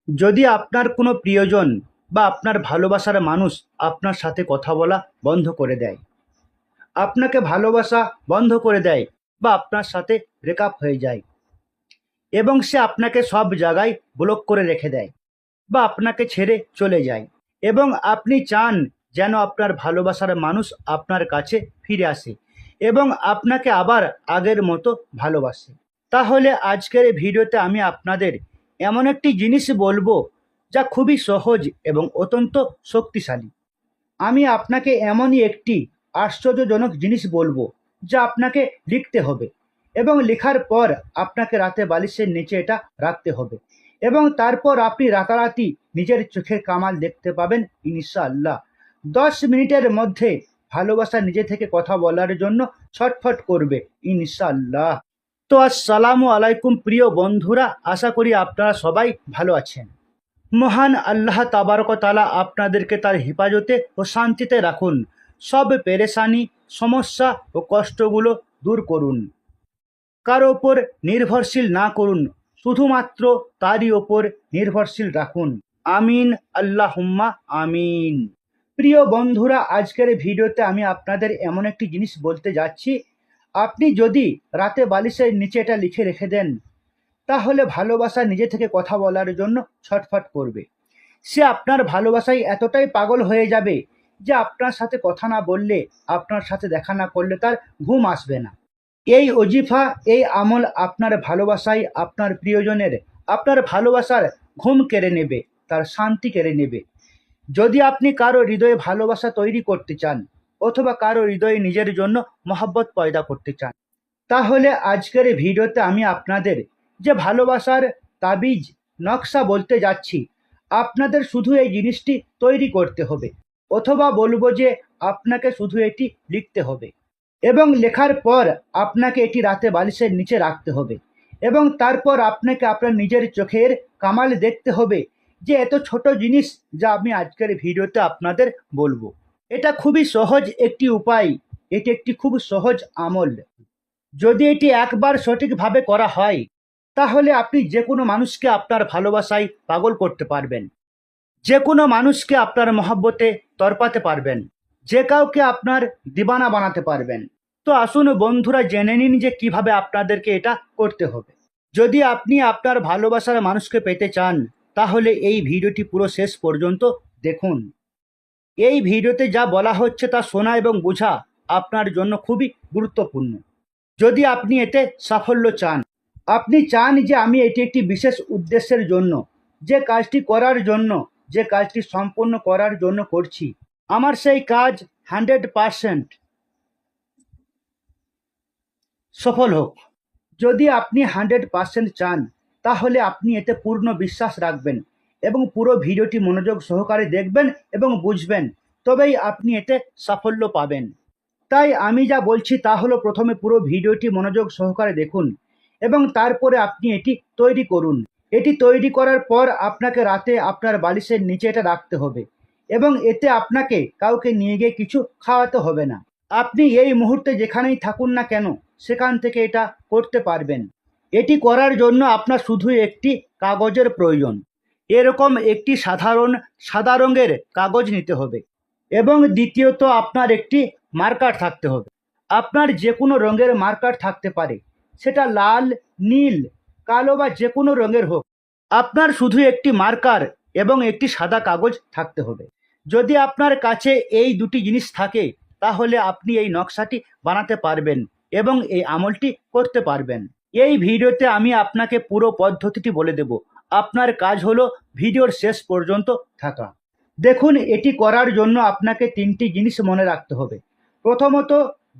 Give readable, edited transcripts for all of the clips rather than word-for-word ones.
যদি আপনার কোনো প্রিয়জন বা আপনার ভালোবাসার মানুষ আপনার সাথে কথা বলা বন্ধ করে দেয়, আপনাকে ভালোবাসা বন্ধ করে দেয়, বা আপনার সাথে ব্রেকআপ হয়ে যায় এবং সে আপনাকে সব জায়গায় ব্লক করে রেখে দেয় বা আপনাকে ছেড়ে চলে যায়, এবং আপনি চান যেন আপনার ভালোবাসার মানুষ আপনার কাছে ফিরে আসে এবং আপনাকে আবার আগের মতো ভালোবাসে, তাহলে আজকের এই ভিডিওতে আমি আপনাদের এমন একটি জিনিস বলবো যা খুবই সহজ এবং অত্যন্ত শক্তিশালী। আমি আপনাকে এমনই একটি আশ্চর্যজনক জিনিস বলবো যা আপনাকে লিখতে হবে, এবং লেখার পর আপনাকে রাতে বালিশের নিচে এটা রাখতে হবে, এবং তারপর আপনি রাতারাতি নিজের চোখের কামাল দেখতে পাবেন ইনশাআল্লাহ। 10 মিনিটের মধ্যে ভালোবাসা নিজে থেকে কথা বলার জন্য ছটফট করবে ইনশাআল্লাহ। তো আসসালামু আলাইকুম প্রিয় বন্ধুরা, আশা করি আপনারা সবাই ভালো আছেন। মহান আল্লাহ তাবারক তাআলা আপনাদেরকে তার হেফাজতে ও শান্তিতে রাখুন। সব পেরেশানি, সমস্যা ও কষ্টগুলো দূর করুন। কারো ওপর নির্ভরশীল না করুন, শুধুমাত্র তারই ওপর নির্ভরশীল রাখুন। আমিন আল্লাহুম্মা আমিন। প্রিয় বন্ধুরা, আজকের ভিডিওতে আমি আপনাদের এমন একটি জিনিস বলতে যাচ্ছি, আপনি যদি রাতে বালিশের নিচে এটা লিখে রেখে দেন, তাহলে ভালোবাসা নিজে থেকে কথা বলার জন্য ছটফট করবে। সে আপনার ভালোবাসায় এতটাই পাগল হয়ে যাবে যে আপনার সাথে কথা না বললে, আপনার সাথে দেখা না করলে তার ঘুম আসবে না। এই অজিফা, এই আমল আপনার ভালোবাসায়, আপনার প্রিয়জনের আপনার ভালোবাসার ঘুম কেড়ে নেবে, তার শান্তি কেড়ে নেবে। যদি আপনি কারো হৃদয়ে ভালোবাসা তৈরি করতে চান, অথবা কারো হৃদয়ে নিজের জন্য মহব্বত পয়দা করতে চান, তাহলে আজকের এই ভিডিওতে আমি আপনাদের যে ভালোবাসার তাবিজ নকশা বলতে যাচ্ছি, আপনাদের শুধু এই জিনিসটি তৈরি করতে হবে, অথবা বলবো যে আপনাকে শুধু এটি লিখতে হবে, এবং লেখার পর আপনাকে এটি রাতে বালিশের নিচে রাখতে হবে, এবং তারপর আপনাকে আপনার নিজের চোখের কামাল দেখতে হবে যে এত ছোট জিনিস যা আমি আজকের ভিডিওতে আপনাদের বলবো। এটা খুবই সহজ একটি উপায়, এটি একটি খুব সহজ আমল। যদি এটি একবার সঠিকভাবে করা হয়, তাহলে আপনি যে কোনো মানুষকে আপনার ভালোবাসায় পাগল করতে পারবেন, যে কোনো মানুষকে আপনার মহব্বতে তরপাতে পারবেন, যে কাউকে আপনার দিবানা বানাতে পারবেন। তো আসুন বন্ধুরা, জেনে নিন যে কিভাবে আপনাদেরকে এটা করতে হবে। যদি আপনি আপনার ভালোবাসার মানুষকে পেতে চান, তাহলে এই ভিডিওটি পুরো শেষ পর্যন্ত দেখুন। এই ভিডিওতে যা বলা হচ্ছে তা শোনা এবং বোঝা আপনার জন্য খুবই গুরুত্বপূর্ণ। যদি আপনি এতে সাফল্য চান, আপনি চান যে আমি এটি একটি বিশেষ উদ্দেশ্যের জন্য, যে কাজটি করার জন্য, যে কাজটি সম্পন্ন করার জন্য করছি, আমার সেই কাজ 100% সফল হোক। যদি আপনি 100% চান, তাহলে আপনি এতে পূর্ণ বিশ্বাস রাখবেন এবং পুরো ভিডিওটি মনোযোগ সহকারে দেখবেন এবং বুঝবেন, তবেই আপনি এতে সাফল্য পাবেন। তাই আমি যা বলছি তা হলো, প্রথমে পুরো ভিডিওটি মনোযোগ সহকারে দেখুন এবং তারপরে আপনি এটি তৈরি করুন। এটি তৈরি করার পর আপনাকে রাতে আপনার বালিশের নিচে এটা রাখতে হবে, এবং এতে আপনাকে কাউকে নিয়ে গিয়ে কিছু খাওয়াতে হবে না। আপনি এই মুহূর্তে যেখানেই থাকুন না কেন, সেখান থেকে এটা করতে পারবেন। এটি করার জন্য আপনার শুধু একটি কাগজের প্রয়োজন। এরকম একটি সাধারণ সাদা রঙের কাগজ নিতে হবে, এবং দ্বিতীয়ত আপনার একটি মার্কার থাকতে হবে। আপনার যে কোনো রঙের মার্কার থাকতে পারে, সেটা লাল, নীল, কালো বা যে কোনো রঙের হোক। আপনার শুধু একটি মার্কার এবং একটি সাদা কাগজ থাকতে হবে। যদি আপনার কাছে এই দুটি জিনিস থাকে, তাহলে আপনি এই নকশাটি বানাতে পারবেন এবং এই আমলটি করতে পারবেন। এই ভিডিওতে আমি আপনাকে পুরো পদ্ধতিটি বলে দেব। আপনার কাজ হলো ভিডিওর শেষ পর্যন্ত থাকা। দেখুন, এটি করার জন্য আপনাকে 3টি জিনিস মনে রাখতে হবে। প্রথমত,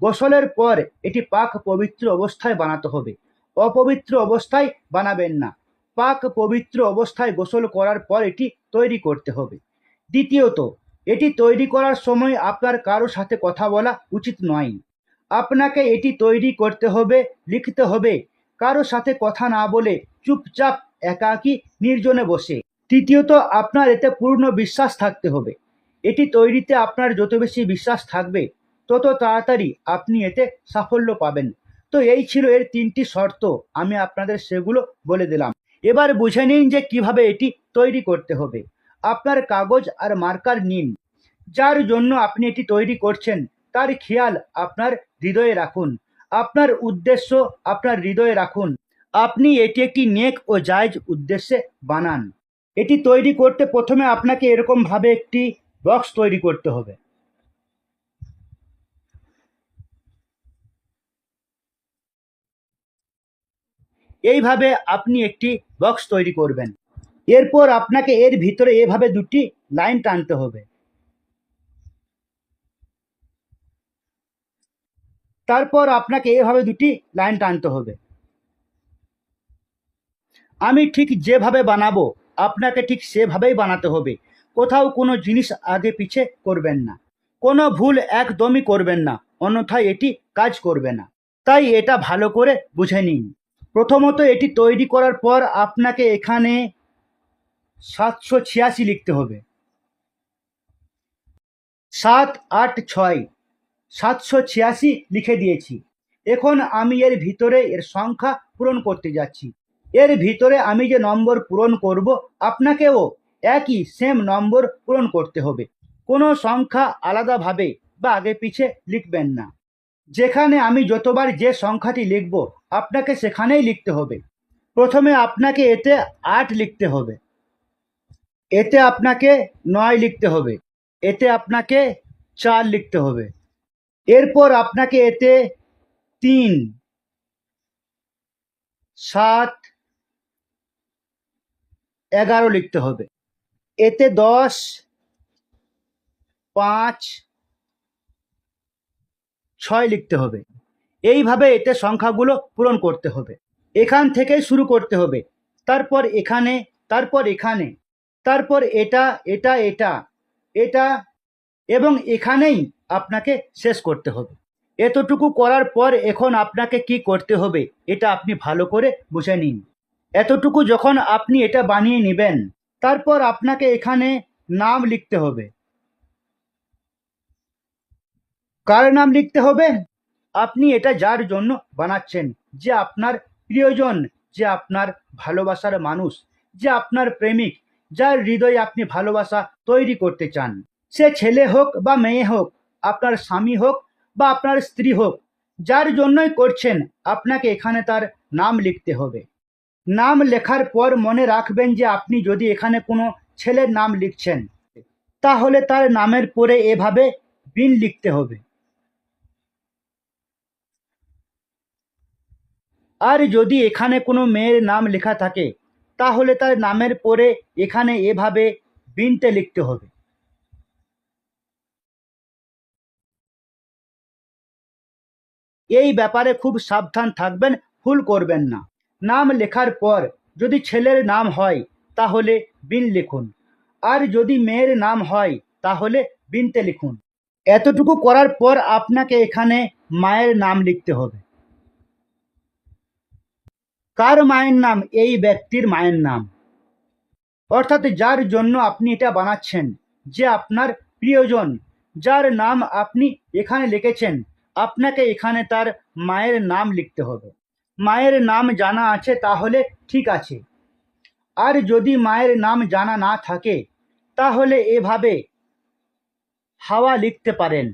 গোসলের পর এটি পাক পবিত্র অবস্থায় বানাতে হবে। অপবিত্র অবস্থায় বানাবেন না। পাক পবিত্র অবস্থায় গোসল করার পর এটি তৈরি করতে হবে। দ্বিতীয়ত, এটি তৈরি করার সময় আপনার কারো সাথে কথা বলা উচিত নয়। আপনাকে এটি তৈরি করতে হবে, লিখতে হবে, কারো সাথে কথা না বলে চুপচাপ একাকী নির্জনে বসে। তৃতীয়ত, আপনার এতে পূর্ণ বিশ্বাস থাকতে হবে। এটি তৈরিতে আপনার যত বেশি বিশ্বাস থাকবে, তত তাড়াতাড়ি আপনি এতে সাফল্য পাবেন। তো এই ছিল এর 3টি শর্ত, আমি আপনাদের সেগুলো বলে দিলাম। এবার বুঝে নিন যে কিভাবে এটি তৈরি করতে হবে। আপনার কাগজ আর মার্কার নিন। যার জন্য আপনি এটি তৈরি করছেন তার খেয়াল আপনার হৃদয়ে রাখুন। আপনার উদ্দেশ্য আপনার হৃদয়ে রাখুন। আপনি এটি একটি নেক ও জায়েজ উদ্দেশ্যে বানান। এটি তৈরি করতে প্রথমে আপনাকে এরকমভাবে একটি বক্স তৈরি করতে হবে। এইভাবে আপনি একটি বক্স তৈরি করবেন। এরপর আপনাকে এর ভিতরে এভাবে দুটি লাইন টানতে হবে। তারপর আপনাকে এভাবে দুটি লাইন টানতে হবে। আমি ঠিক যেভাবে বানাবো আপনাকে ঠিক সেভাবেই বানাতে হবে। কোথাও কোনো জিনিস আগে পিছে করবেন না, কোনো ভুল একদমই করবেন না, অন্যথায় এটি কাজ করবে না। তাই এটা ভালো করে বুঝে নিন। প্রথমত এটি তৈরি করার পর আপনাকে এখানে 786 লিখতে হবে। 786 786 লিখে দিয়েছি। এখন আমি এর ভিতরে এর সংখ্যা পূরণ করতে যাচ্ছি। এর ভিতরে আমি যে নম্বর পূরণ করব আপনাকেও একই সেম নম্বর পূরণ করতে হবে। কোনো সংখ্যা আলাদাভাবে বা আগে পিছে লিখবেন না। যেখানে আমি যতবার যে সংখ্যাটি লিখব আপনাকে সেখানেই লিখতে হবে। প্রথমে আপনাকে এতে 8 লিখতে হবে, এতে আপনাকে 9 লিখতে হবে, এতে আপনাকে 4 লিখতে হবে। এরপর আপনাকে এতে 3, 7, 11 লিখতে হবে। এতে 10, 5, 6 লিখতে হবে। এইভাবে এতে সংখ্যাগুলো পূরণ করতে হবে। এখান থেকেই শুরু করতে হবে। তারপর এখানে, তারপর এখানে, তারপর এটা, এটা, এটা, এটা এবং এখানেই আপনাকে শেষ করতে হবে। এতটুকু করার পর এখন আপনাকে কি করতে হবে এটা আপনি ভালো করে বুঝে নিন। এতটুকু যখন আপনি এটা বানিয়ে নেবেন তারপর আপনাকে এখানে নাম লিখতে হবে। কার নাম লিখতে হবে? আপনি এটা যার জন্য বানাচ্ছেন, যে আপনার প্রিয়জন, যে আপনার ভালোবাসার মানুষ, যে আপনার প্রেমিক, যার হৃদয়ে আপনি ভালোবাসা তৈরি করতে চান। সে ছেলে হোক বা মেয়ে হোক, আপনার স্বামী হোক বা আপনার স্ত্রী হোক, যার জন্যই করছেন আপনাকে এখানে তার নাম লিখতে হবে। নাম লেখার পর মনে রাখবেন যে আপনি যদি এখানে কোনো ছেলের নাম লিখছেন তাহলে তার নামের পরে এভাবে বিন লিখতে হবে। আর যদি এখানে কোনো মেয়ের নাম লেখা থাকে তাহলে তার নামের পরে এখানে এভাবে বিনতে লিখতে হবে। এই ব্যাপারে খুব সাবধান থাকবেন, ভুল করবেন না। নাম লেখার পর যদি ছেলের নাম হয় তাহলে বিন লিখুন, আর যদি মেয়ের নাম হয় তাহলে বিনতে লিখুন। এতটুকু করার পর আপনাকে এখানে মায়ের নাম লিখতে হবে। কার মায়ের নাম? এই ব্যক্তির মায়ের নাম, অর্থাৎ যার জন্য আপনি এটা বানাচ্ছেন, যে আপনার প্রিয়জন, যার নাম আপনি এখানে লিখেছেন, আপনাকে এখানে তার মায়ের নাম লিখতে হবে। মায়ের নাম জানা আছে তাহলে ঠিক আছে, আর যদি মায়ের নাম জানা না থাকে তাহলে এভাবে হাওয়া লিখতে পারেন।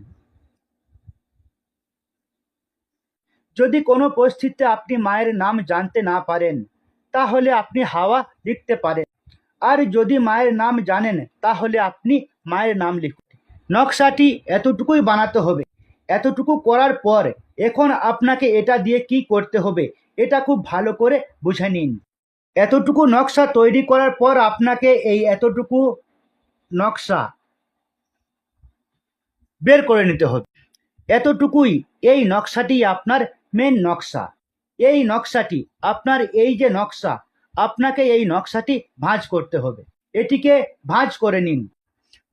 যদি কোনো পরিস্থিতিতে আপনি মায়ের নাম জানতে না পারেন তাহলে আপনি হাওয়া লিখতে পারেন, আর যদি মায়ের নাম জানেন তাহলে আপনি মায়ের নাম লিখুন। নকশাটি এতটুকুই বানাতে হবে। এতটুকু করার পর এখন আপনাকে এটা দিয়ে কি করতে হবে এটা খুব ভালো করে বুঝে নিন। এতটুকু নকশা তৈরি করার পর আপনাকে এই এতটুকু নকশা বের করে নিতে হবে। এতটুকুই, এই নকশাটি আপনার মেন নকশা। এই নকশাটি আপনার, এই যে নকশা, আপনাকে এই নকশাটি ভাঁজ করতে হবে। এটিকে ভাঁজ করে নিন।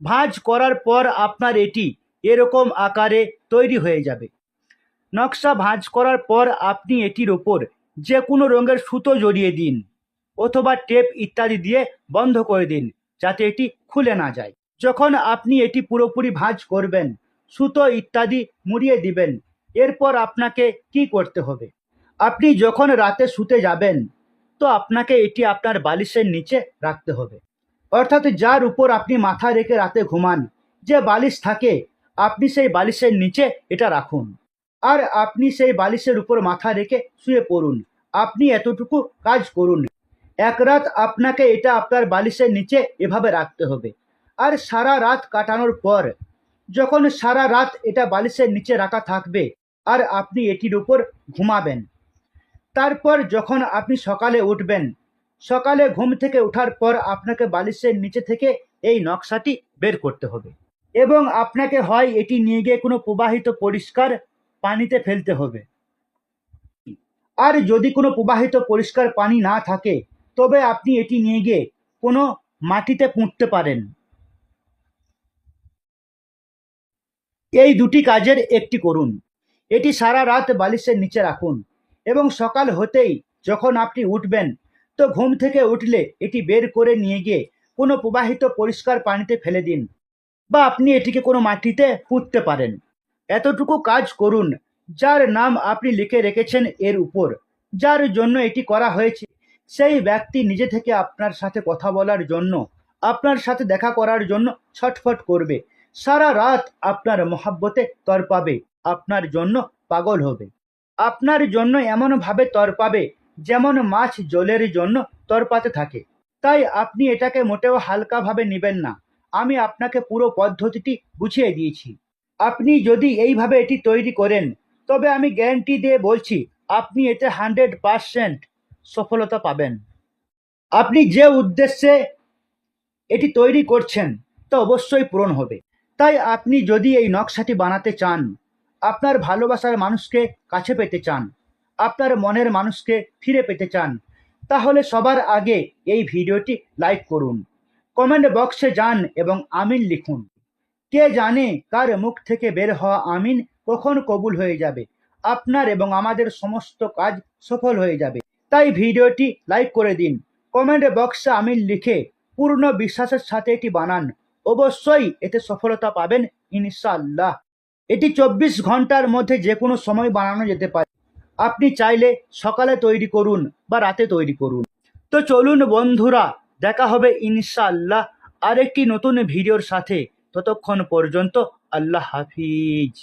ভাঁজ করার পর আপনার এটি এরকম আকারে তৈরি হয়ে যাবে। নকশা ভাঁজ করার পর আপনি এটির ওপর যে কোনো রঙের সুতো জড়িয়ে দিন অথবা টেপ ইত্যাদি দিয়ে বন্ধ করে দিন যাতে এটি খুলে না যায়। যখন আপনি এটি পুরোপুরি ভাঁজ করবেন সুতো ইত্যাদি মুড়িয়ে দিবেন। এরপর আপনাকে কি করতে হবে? আপনি যখন রাতে শুতে যাবেন তো আপনাকে এটি আপনার বালিশের নিচে রাখতে হবে। অর্থাৎ যার উপর আপনি মাথা রেখে রাতে ঘুমান, যে বালিশ থাকে, আপনি সেই বালিশের নিচে এটা রাখুন। আর আপনি সেই বালিশের উপর মাথা রেখে শুয়ে পড়ুন। আপনি এতটুকু কাজ করুন। এক রাত আপনাকে এটা আপনার বালিশের নিচে এভাবে রাখতে হবে। আর সারা রাত কাটানোর পর, যখন সারা রাত এটা বালিশের নিচে রাখা থাকবে আর আপনি এটির উপর ঘুমাবেন, তারপর যখন আপনি সকালে উঠবেন, সকালে ঘুম থেকে ওঠার পর আপনাকে বালিশের নিচে থেকে এই নকশাটি বের করতে হবে এবং আপনাকে হয় এটি নিয়ে গিয়ে কোনো প্রবাহিত পরিষ্কার পানিতে ফেলতে হবে। আর যদি কোনো প্রবাহিত পরিষ্কার পানি না থাকে, তবে আপনি এটি নিয়ে গিয়ে কোনো মাটিতে পুঁততে পারেন। এই দুটি কাজের একটি করুন। এটি সারা রাত বালিশের নিচে রাখুন এবং সকাল হতেই যখন আপনি উঠবেন, তো ঘুম থেকে উঠলে এটি বের করে নিয়ে গিয়ে কোনো প্রবাহিত পরিষ্কার পানিতে ফেলে দিন, বা আপনি এটিকে কোনো মাটিতে পুঁততে পারেন। এতটুকু কাজ করুন। যার নাম আপনি লিখে রেখেছেন এর উপর, যার জন্য এটি করা হয়েছে, সেই ব্যক্তি নিজে থেকে আপনার সাথে কথা বলার জন্য, আপনার সাথে দেখা করার জন্য ছটফট করবে। সারা রাত আপনার মহাব্বতে তড়পাবে, আপনার জন্য পাগল হবে, আপনার জন্য এমনভাবে তড়পাবে যেমন মাছ জলের জন্য তড়পাতে থাকে। তাই আপনি এটাকে মোটেও হালকাভাবে নেবেন না। আমি আপনাকে পুরো পদ্ধতিটি বুঝিয়ে দিয়েছি। আপনি যদি এইভাবে এটি তৈরি করেন, তবে আমি গ্যারান্টি দিয়ে বলছি আপনি এতে 100% সফলতা পাবেন। আপনি যে উদ্দেশ্যে এটি তৈরি করছেন তা অবশ্যই পূরণ হবে। তাই আপনি যদি এই নকশাটি বানাতে চান, আপনার ভালোবাসার মানুষকে কাছে পেতে চান, আপনার মনের মানুষকে ফিরে পেতে চান, তাহলে সবার আগে এই ভিডিওটি লাইক করুন, কমেন্ট বক্সে যান এবং আমিন লিখুন। কে জানে কার মুখ থেকে বের হওয়া আমিন কখন কবুল হয়ে যাবে, আপনার এবং আমাদের সমস্ত কাজ সফল হয়ে যাবে। তাই ভিডিওটি লাইক করে দিন, কমেন্ট বক্সে আমিন লিখে পূর্ণ বিশ্বাসের সাথে এটি বানান। অবশ্যই এতে সফলতা পাবেন ইনশাআল্লাহ। এটি 24 ঘন্টার মধ্যে যে কোনো সময় বানানো যেতে পারে। আপনি চাইলে সকালে তৈরি করুন বা রাতে তৈরি করুন। তো চলুন বন্ধুরা, দেখা হবে ইনশাআল্লাহ আরেকটি নতুন ভিডিওর সাথে। ততক্ষণ পর্যন্ত আল্লাহ হাফিজ।